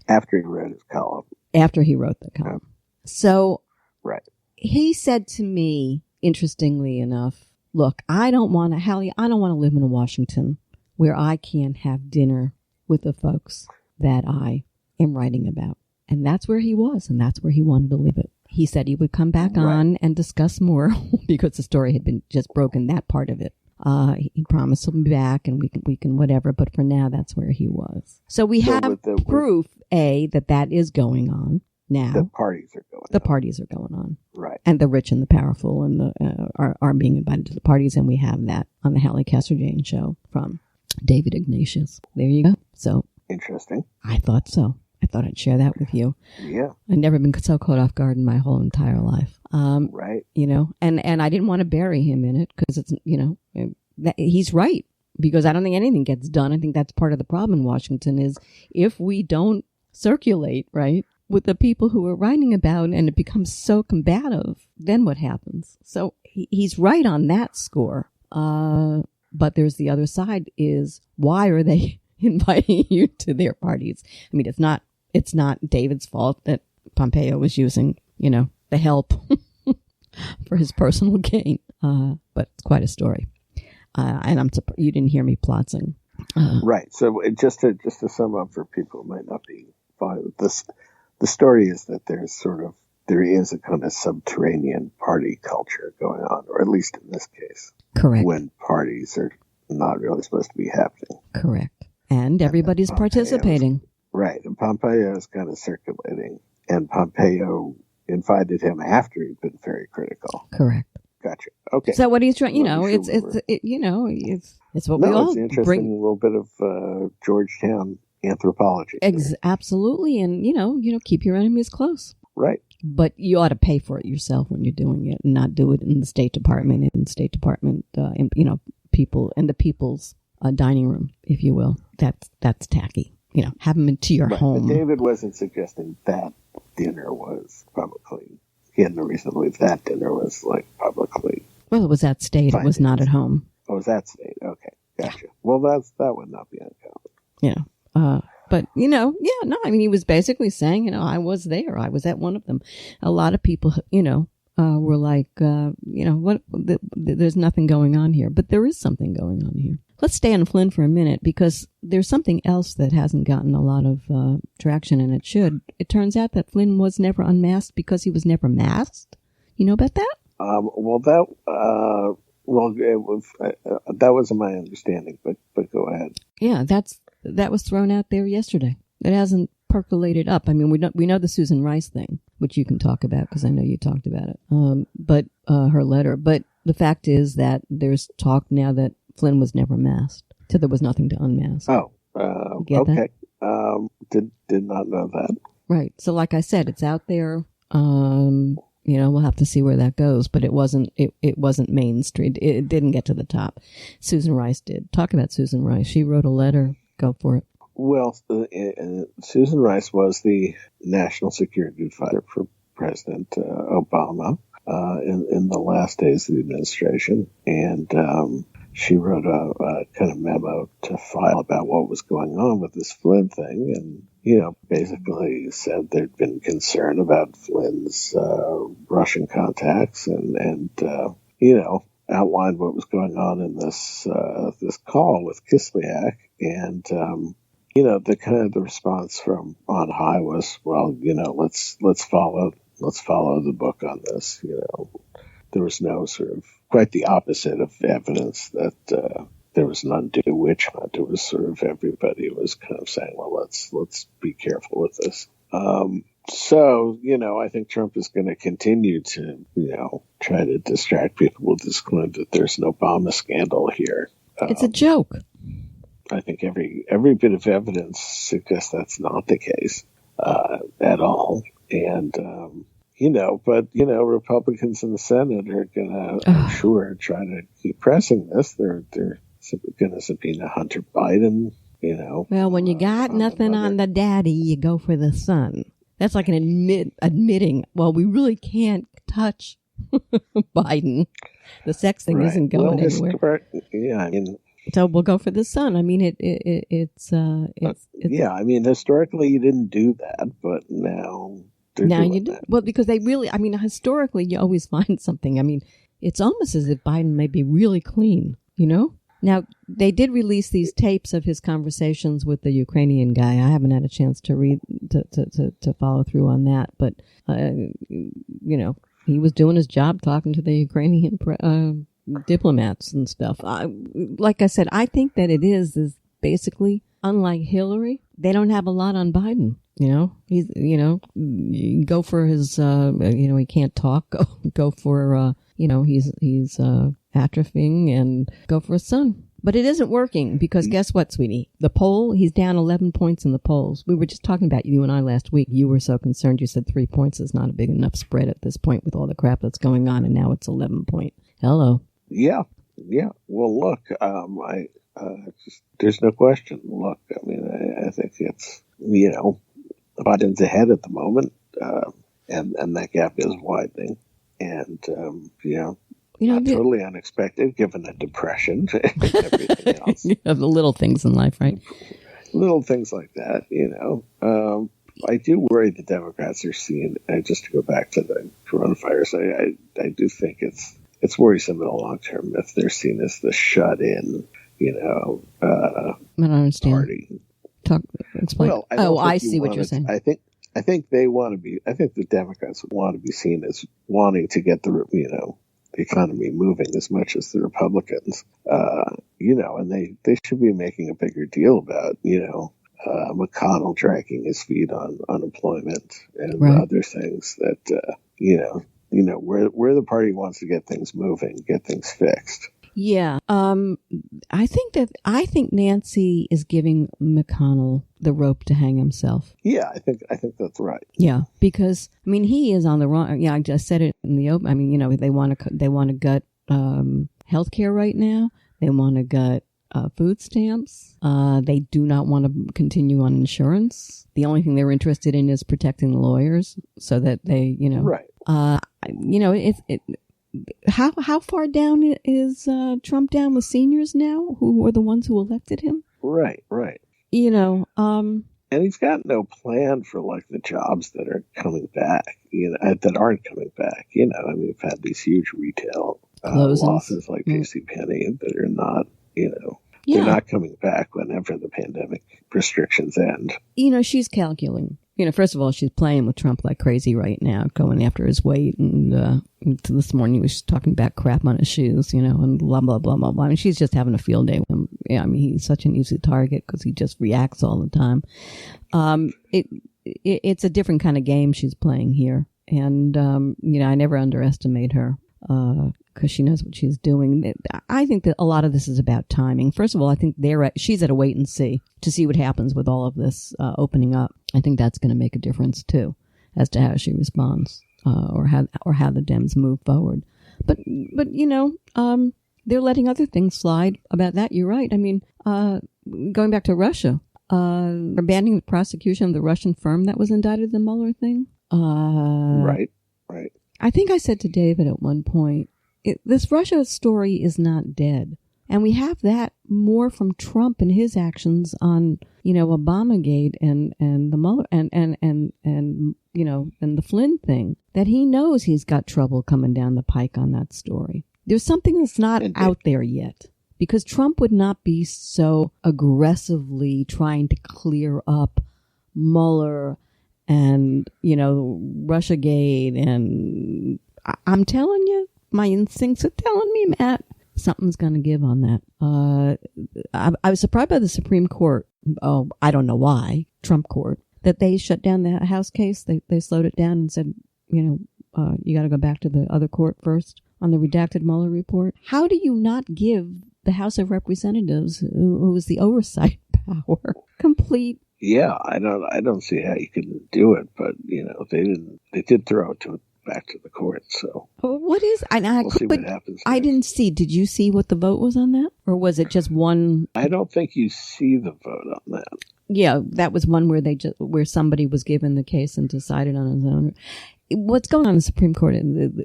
After he wrote his column. After he wrote the column. So right. He said to me, interestingly enough, look, Halli, I don't want to live in Washington where I can't have dinner with the folks that I am writing about. And that's where he was, and that's where he wanted to leave it. He said he would come back on and discuss more because the story had been just broken, that part of it. He promised he'll be back and we can whatever, but for now, that's where he was. So we have proof, that is going on now. The parties are going on. The parties are going on. Right. And the rich and the powerful and are being invited to the parties, and we have that on the Halli Casser-Jayne show from David Ignatius. There you go. So interesting. I thought so. I thought I'd share that with you. Yeah. I've never been so caught off guard in my whole entire life. Right. And I didn't want to bury him in it because it's, he's right. Because I don't think anything gets done. I think that's part of the problem in Washington is if we don't circulate, right, with the people who are writing about and it becomes so combative, then what happens? So he's right on that score. But there's the other side is why are they inviting you to their parties? I mean, it's not David's fault that Pompeo was using, the help for his personal gain. But it's quite a story. And I'm surprised you didn't hear me plotzing. Right. So just to sum up for people who might not be following this, the story is that there is a kind of subterranean party culture going on, or at least in this case. Correct. When parties are not really supposed to be happening. Correct. And everybody's participating. Right. And Pompeo is kind of circulating. And Pompeo invited him after he'd been very critical. Correct. Gotcha. Okay. So what he's trying, it's what we all it's interesting, a little bit of Georgetown anthropology. Absolutely. And, keep your enemies close. Right. But you ought to pay for it yourself when you're doing it and not do it in the State Department, people in the people's dining room, if you will. That's tacky. Have them into your home. But David wasn't suggesting that dinner was publicly. He had no reason to believe that dinner was like publicly. Well, it was at State. It was not at home. Oh, it was at State. Okay, gotcha. Well, that would not be uncommon. Yeah. But, yeah, no, I mean, he was basically saying, I was there. I was at one of them. A lot of people, were like, there's nothing going on here. But there is something going on here. Let's stay on Flynn for a minute because there's something else that hasn't gotten a lot of traction, and it should. It turns out that Flynn was never unmasked because he was never masked. You know about that? That wasn't my understanding, but go ahead. Yeah, that was thrown out there yesterday. It hasn't percolated up. I mean, we know the Susan Rice thing, which you can talk about because I know you talked about it. But her letter. But the fact is that there's talk now that Flynn was never masked, so there was nothing to unmask. Oh, okay. That? Did not know that. Right. So, like I said, it's out there. We'll have to see where that goes, but it wasn't mainstream. It didn't get to the top. Susan Rice did. Talk about Susan Rice. She wrote a letter. Go for it. Well, Susan Rice was the national security advisor for President Obama in the last days of the administration, and she wrote a kind of memo to file about what was going on with this Flynn thing, and basically said there'd been concern about Flynn's Russian contacts, and outlined what was going on in this call with Kislyak, and the kind of the response from on high was, well, let's follow the book on this. There was no sort of quite the opposite of evidence that there was an undue witch hunt. It was sort of everybody was kind of saying, well, let's be careful with this. So, I think Trump is going to continue to, try to distract people with this claim that there's an Obama scandal here. It's a joke. I think every bit of evidence suggests that's not the case at all. And, Republicans in the Senate are going to, I'm sure, try to keep pressing this. They're going to subpoena Hunter Biden, Well, when you got nothing on the daddy, you go for the son. That's like admitting, well, we really can't touch Biden. The sex thing isn't going anywhere. So we'll go for the son. I mean, it's yeah. I mean, historically, you didn't do that, but now you do. Well, because historically, you always find something. I mean, it's almost as if Biden may be really clean. Now, they did release these tapes of his conversations with the Ukrainian guy. I haven't had a chance to read, to follow through on that. But, he was doing his job talking to the Ukrainian diplomats and stuff. Like I said, I think that it is basically, unlike Hillary, they don't have a lot on Biden. He's, you go for his, he can't talk, go for, he's atrophying, and go for a son. But it isn't working because guess what, sweetie? The poll, he's down 11 points in the polls. We were just talking about you and I last week. You were so concerned. You said 3 points is not a big enough spread at this point with all the crap that's going on. And now it's 11 point. Hello. Yeah. Well, look, there's no question. Look, I mean, I think it's, Biden's ahead at the moment, and that gap is widening. And, not totally unexpected given the depression and everything else. The little things in life, right? Little things like that, I do worry the Democrats are seeing, just to go back to the coronavirus, I do think it's worrisome in the long term if they're seen as the shut-in, I don't understand. Party. Explain. Well, I see what you're saying. I think they want to be. I think the Democrats want to be seen as wanting to get the economy moving as much as the Republicans. And they should be making a bigger deal about McConnell dragging his feet on unemployment and other things that where the party wants to get things moving, get things fixed. Yeah. I think Nancy is giving McConnell the rope to hang himself. Yeah, I think that's right. Yeah, because he is on the wrong. Yeah, I just said it in the open. They want to gut healthcare right now. They want to gut food stamps. They do not want to continue on insurance. The only thing they're interested in is protecting the lawyers so that they, right. How far down is Trump down with seniors now, who were the ones who elected him? Right. And And he's got no plan for like the jobs that are coming back, that aren't coming back. I mean, we've had these huge retail losses like JCPenney that are not, they're not coming back whenever the pandemic restrictions end. She's calculating. First of all, she's playing with Trump like crazy right now, going after his weight. And this morning, he was talking about crap on his shoes, and blah, blah, blah, blah, blah. I mean, she's just having a field day with him. Yeah, I mean, he's such an easy target because he just reacts all the time. It's a different kind of game she's playing here. And, I never underestimate her because she knows what she's doing. I think that a lot of this is about timing. First of all, I think she's at a wait and see to see what happens with all of this opening up. I think that's going to make a difference too, as to how she responds or how the Dems move forward. But they're letting other things slide about that. You're right. I mean, going back to Russia, abandoning the prosecution of the Russian firm that was indicted in the Mueller thing. Right. I think I said to David at one point, this Russia story is not dead. And we have that more from Trump and his actions on, Obamagate and the Mueller and the Flynn thing, that he knows he's got trouble coming down the pike on that story. There's something that's not out there yet, because Trump would not be so aggressively trying to clear up Mueller and, Russiagate. And I'm telling you, my instincts are telling me, Matt, something's going to give on that. I was surprised by the Supreme Court. Oh, I don't know why. Trump court. That they shut down the House case. They slowed it down and said, you got to go back to the other court first on the redacted Mueller report. How do you not give the House of Representatives, who is the oversight power, complete? Yeah, I don't see how you can do it, but they did throw it back to the court. So what is? We'll see what happens. I didn't see. Did you see what the vote was on that, or was it just one? I don't think you see the vote on that. Yeah, that was one where somebody was given the case and decided on his own. What's going on in the Supreme Court?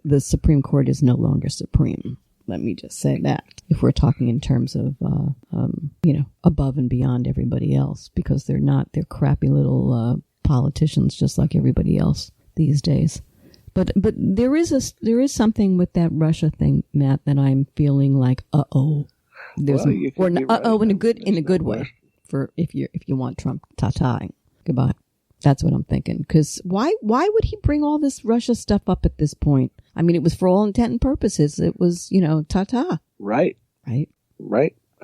The Supreme Court is no longer supreme. Let me just say that, if we're talking in terms of, above and beyond everybody else, because they're not. They're crappy little politicians, just like everybody else these days. But there is something with that Russia thing, Matt, that I'm feeling like there's in a good way for if you want Trump goodbye. That's what I'm thinking. Because why would he bring all this Russia stuff up at this point? I mean, it was for all intent and purposes. It was Right. I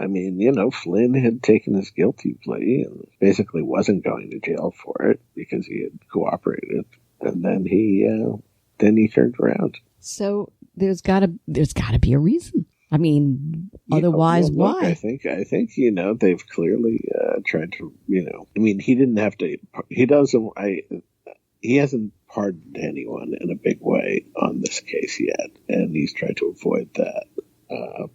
mean, Flynn had taken his guilty plea and basically wasn't going to jail for it because he had cooperated, and then he turned around. So there's gotta be a reason. I mean, otherwise, why? I think they've clearly tried to. I mean, he didn't have to. He hasn't pardoned anyone in a big way on this case yet, and he's tried to avoid that.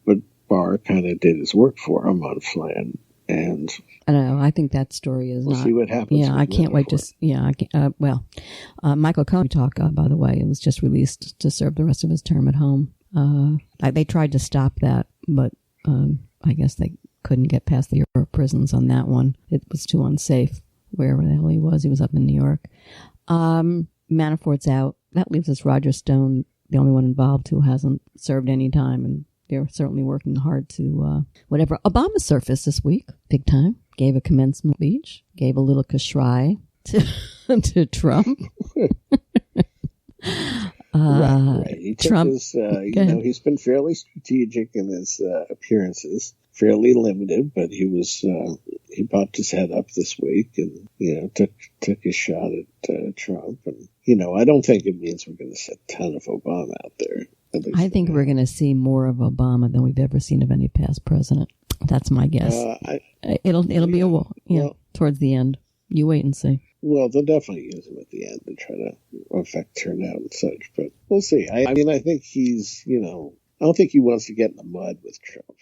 But Barr kind of did his work for him on Flynn. And I don't know. I think that story is. We'll see what happens. Yeah, I can't wait to. Michael Flynn, by the way, was just released to serve the rest of his term at home. They tried to stop that, but I guess they couldn't get past the prisons on that one. It was too unsafe. Wherever the hell he was up in New York. Manafort's out. That leaves us Roger Stone, the only one involved who hasn't served any time, and they're certainly working hard to whatever. Obama surfaced this week, big time. Gave a commencement speech. Gave a little kashrai to Trump. Right. He took Trump. He's been fairly strategic in his appearances. Fairly limited, but he popped his head up this week and took a shot at Trump. And I don't think it means we're going to see a ton of Obama out there. I think we're going to see more of Obama than we've ever seen of any past president. That's my guess. It'll be a while, towards the end. You wait and see. Well, they'll definitely use him at the end to try to affect turnout and such, but we'll see. I think he's, I don't think he wants to get in the mud with Trump,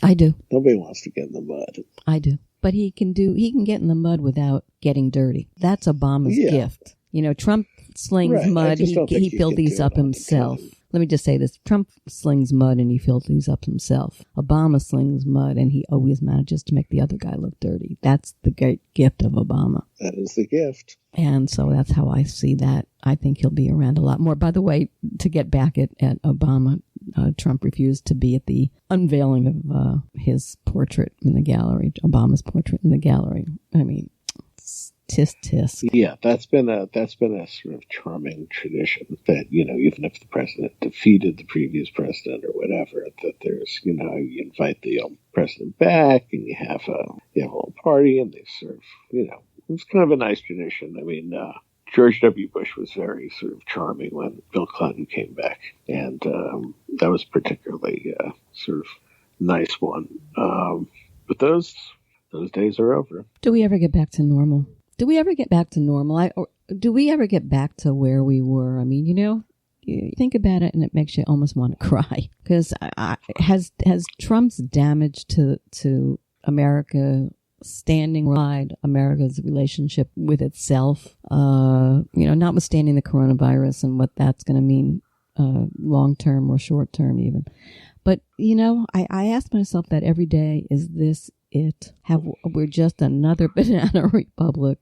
I do. Nobody wants to get in the mud. I do. But he can get in the mud without getting dirty. That's Obama's gift. Trump slings mud. He built these up himself. let me just say this. Trump slings mud and he filthies up himself. Obama slings mud and he always manages to make the other guy look dirty. That's the great gift of Obama. That is the gift. And so that's how I see that. I think he'll be around a lot more. By the way, to get back at Obama, Trump refused to be at the unveiling of his portrait in the gallery, Obama's portrait in the gallery. I mean, tisk. Yeah, that's been a sort of charming tradition that, even if the president defeated the previous president or whatever, that there's, you invite the president back and you have a little party and they serve, it's kind of a nice tradition. I mean, George W. Bush was very sort of charming when Bill Clinton came back, and that was particularly sort of nice one. But those days are over. Do we ever get back to normal? Do we ever get back to normal? Or do we ever get back to where we were? I mean, you think about it and it makes you almost want to cry. Because has Trump's damage to America standing aside America's relationship with itself, notwithstanding the coronavirus and what that's going to mean long-term or short-term even. But, I ask myself that every day, is this it? We're just another banana republic,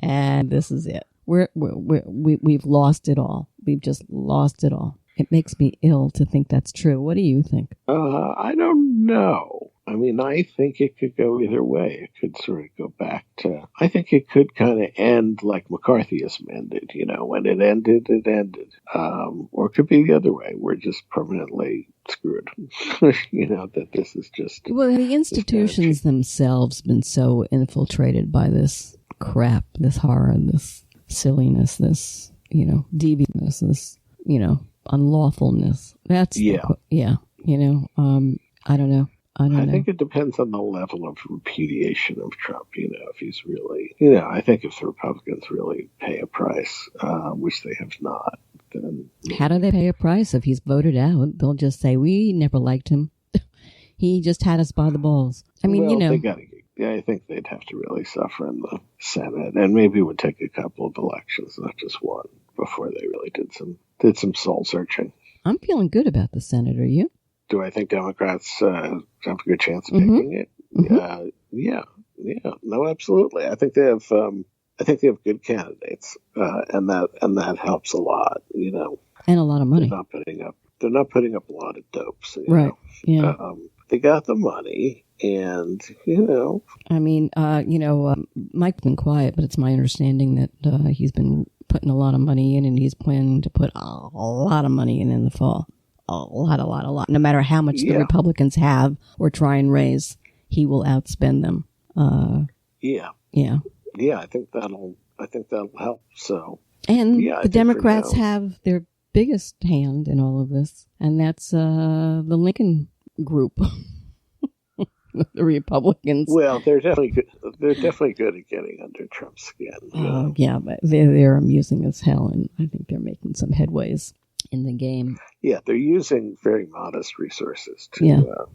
and this is it. We've lost it all. We've just lost it all. It makes me ill to think that's true. What do you think? I don't know. I mean, I think it could go either way. It could sort of go back to, I think it could kind of end like McCarthyism ended, when it ended, it ended. Or it could be the other way. We're just permanently screwed, that this is just. Well, the institutions themselves been so infiltrated by this crap, this horror, this silliness, this, deviantness, this, unlawfulness. That's, I don't know. I think it depends on the level of repudiation of Trump. If he's really, I think if the Republicans really pay a price, which they have not, then. How do they pay a price if he's voted out? They'll just say, we never liked him. He just had us by the balls. I mean, I think they'd have to really suffer in the Senate, and maybe it would take a couple of elections, not just one, before they really did some soul searching. I'm feeling good about the Senate. Are you? Do I think Democrats have a good chance of picking it? Mm-hmm. Yeah. No, absolutely. I think they have good candidates, and that helps a lot. And a lot of money. They're not putting up a lot of dopes. Right. Yeah. They got the money, and I mean, Mike's been quiet, but it's my understanding that he's been putting a lot of money in, and he's planning to put a lot of money in the fall. A lot. No matter how much the Republicans have or try and raise, he will outspend them. Yeah. I think that'll help. So. And the Democrats have their biggest hand in all of this, and that's the Lincoln group. The Republicans. Well, they're definitely good. They're definitely good at getting under Trump's skin. Oh, yeah, but they're amusing as hell, and I think they're making some headways in the game. Yeah, they're using very modest resources to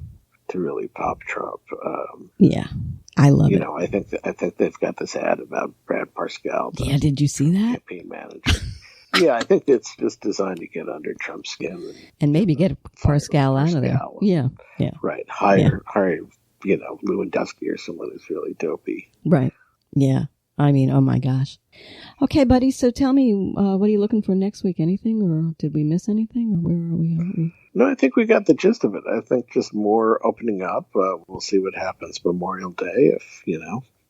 really pop Trump. I love it. I think they've got this ad about Brad Parscale. Yeah, did you see that? Campaign manager. Yeah, I think it's just designed to get under Trump's skin and maybe get Parscale out of there. Yeah. Right. Hire Lewandowski or someone who's really dopey. Right. Yeah. I mean, oh my gosh. Okay, buddy. So tell me, what are you looking for next week? Anything, or did we miss anything, or where are we? No, I think we got the gist of it. I think just more opening up. We'll see what happens Memorial Day if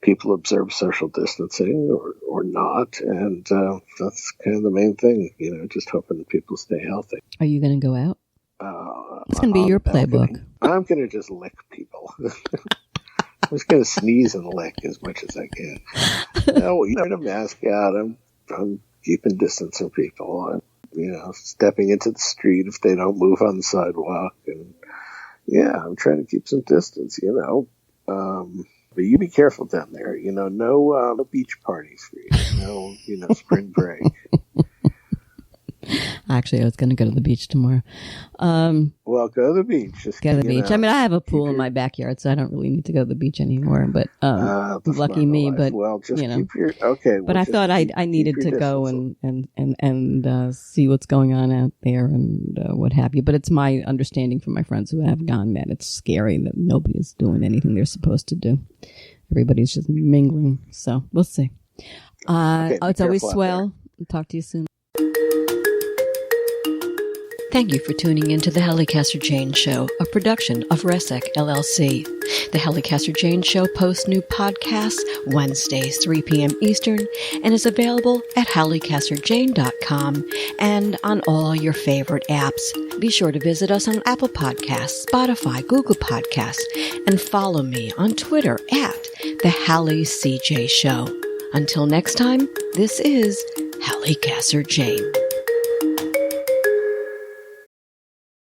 people observe social distancing or not, and that's kind of the main thing. Just hoping that people stay healthy. Are you going to go out? It's going to be your playbook. I'm going to just lick people. I'm just going to sneeze and lick as much as I can. A mask out. I'm keeping distance from people. I'm, stepping into the street if they don't move on the sidewalk. And, I'm trying to keep some distance, But you be careful down there. No beach parties for you. No, spring break. Actually, I was going to go to the beach tomorrow. Well, Well, go to the beach. Just go to the beach. I mean, I have a pool in my backyard, so I don't really need to go to the beach anymore. But lucky me. But well, just you know, keep your okay. But I thought I needed to go and see what's going on out there and what have you. But it's my understanding from my friends who have gone that it's scary that nobody's doing anything they're supposed to do. Everybody's just mingling. So we'll see. It's always swell. I'll talk to you soon. Thank you for tuning in to the Halli Casser-Jayne Show, a production of Resec LLC. The Halli Casser-Jayne Show posts new podcasts Wednesdays, 3 p.m. Eastern, and is available at hallicasserjayne.com and on all your favorite apps. Be sure to visit us on Apple Podcasts, Spotify, Google Podcasts, and follow me on Twitter at The Halli CJ Show. Until next time, this is Halli Casser-Jayne.